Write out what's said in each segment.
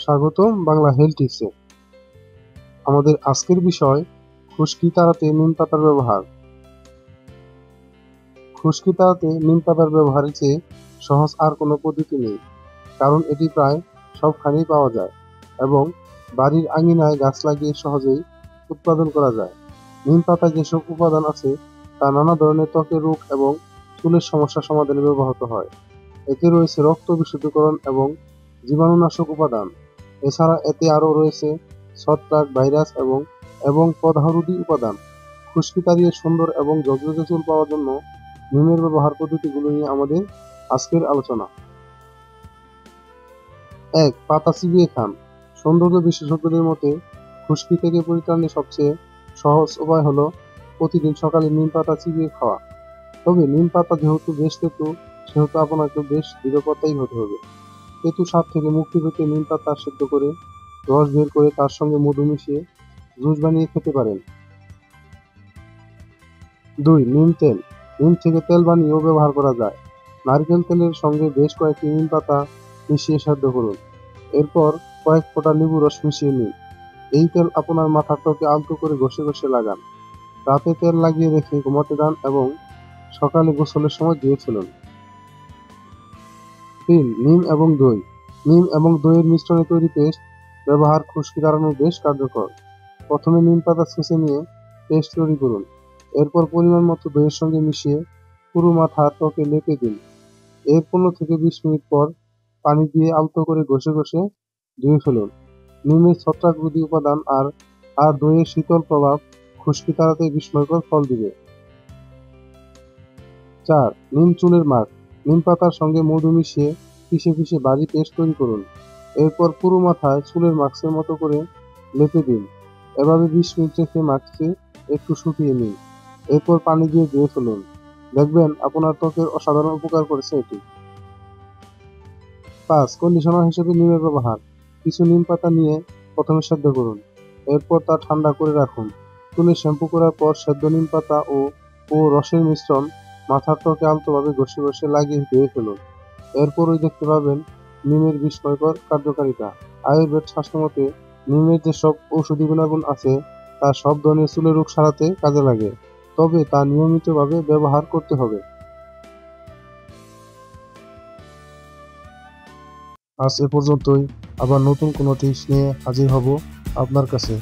স্বাগতম বাংলা হেলথ টিপসে। আমাদের আজকের বিষয় খুশকি তাড়াতে নিম পাতার ব্যবহার। খুশকি তাড়াতে নিম পাতার ব্যবহারের চেয়ে সহজ আর কোনো পদ্ধতি নেই, কারণ এটি প্রায় সবখানেই পাওয়া যায় এবং বাড়ির আঙিনায় গাছ লাগিয়ে সহজেই উৎপাদন করা যায়। নিম পাতায় যেসব উপাদান আছে তা নানা ধরনের ত্বকের রোগ এবং চুলের সমস্যা সমাধানে ব্যবহৃত হয়। এতে রয়েছে রক্ত বিশুদ্ধকরণ এবং জীবাণুনাশক উপাদান। এছাড়া এতে আরও রয়েছে ছত্রাক, ভাইরাস এবং প্রদাহরোধী উপাদান। খুশকি তাড়িয়ে সুন্দর এবং ঝকঝকে চুল পাওয়ার জন্য নিমের ব্যবহার পদ্ধতিগুলো নিয়ে আমাদের আজকের আলোচনা। ১. পাতা চিবিয়ে খান। সৌন্দর্য বিশেষজ্ঞদের মতে খুশকি থেকে পরিত্রাণের সবচেয়ে সহজ উপায় হলো প্রতিদিন সকালে নিম পাতা চিবিয়ে খাওয়া। তবে নিম পাতা যেহেতু বেশ তেতো, সেহেতু আপনাকে বেশ দৃঢ়পাতাই হতে হবে। তেতো স্বাদ থেকে মুক্তি পেতে নিম পাতা সেদ্ধ করে রস বের করে তার সঙ্গে মধু মিশিয়ে জুস বানিয়ে খেতে পারেন। ২. নিম তেল। নিম থেকে তেল বানিয়েও ব্যবহার করা যায়। নারকেল তেলের সঙ্গে বেশ কয়েকটি নিম পাতা মিশিয়ে সেদ্ধ করুন। এরপর কয়েক ফোঁটা লেবু রস মিশিয়ে নিন। এই তেল আপনার মাথার ত্বকে আলতো করে ঘষে ঘষে লাগান। রাতে তেল লাগিয়ে রেখে ঘুমাতে যান এবং সকালে গোসলের সময় ধুয়ে ফেলুন। ৩. নিম এবং দই। নিম এবং দইয়ের মিশ্রণে তৈরি পেস্ট ব্যবহার খুশকি তাড়ানো বেশ কার্যকর। প্রথমে নিম পাতা ছেঁচে নিয়ে পেস্ট তৈরি করুন। এরপর পরিমাণ মতো দইয়ের সঙ্গে মিশিয়ে পুরো মাথা ত্বকে লেপে দিন। এর ১৫ থেকে ২০ মিনিট পর পানি দিয়ে আলতো করে ঘষে ঘষে ধুয়ে ফেলুন। নিমের ছত্রাকরোধী উপাদান আর দইয়ের শীতল প্রভাব খুশকি তাড়াতে বিস্ময়কর ফল দিবে। ৪. নিম চুলের মাস্ক। নিম পাতার সঙ্গে মধু মিশিয়ে পিষে পিষে ভারী পেস্ট তৈরি করুন। এরপর পুরো মাথায় চুলের মাস্কের মতো করে লেপে দিন। এভাবে ২০ মিনিট রেখে মাস্ককে একটু শুকিয়ে নিন। এরপর পানি দিয়ে ধুয়ে ফেলুন। দেখবেন আপনার ত্বকের অসাধারণ উপকার করেছে এটি। ৫. কন্ডিশনার হিসেবে নিমের ব্যবহার। কিছু নিম পাতা নিয়ে প্রথমে সেদ্ধ করুন। এরপর তা ঠান্ডা করে রাখুন। চুলে শ্যাম্পু করার পর সেদ্ধ নিম পাতা ও রসের মিশ্রণ মাথার ত্বকে আলতোভাবে ঘষে ঘষে লাগিয়ে ধুয়ে ফেলুন। এরপরই দেখতে পাবেন নিমের বিস্ময়কর কার্যকারিতা। আয়ুর্বেদ শাস্ত্রমতে নিমের যেসব ঔষধি গুণাগুণ আছে তা সব ধরনের চুলের রোগ সারাতে কাজে লাগে, তবে তা নিয়মিতভাবে ব্যবহার করতে হবে। আজ এ পর্যন্তই। আবার নতুন কোনো টিপস নিয়ে হাজির হব আপনার কাছে।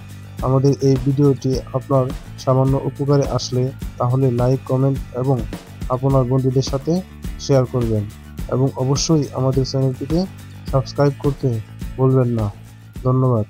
আমাদের এই ভিডিওটি আপনার সামান্য উপকারে আসলে তাহলে লাইক, কমেন্ট এবং আপনার বন্ধুদের সাথে শেয়ার করবেন এবং অবশ্যই আমাদের চ্যানেলটিতে সাবস্ক্রাইব করতে ভুলবেন না। ধন্যবাদ।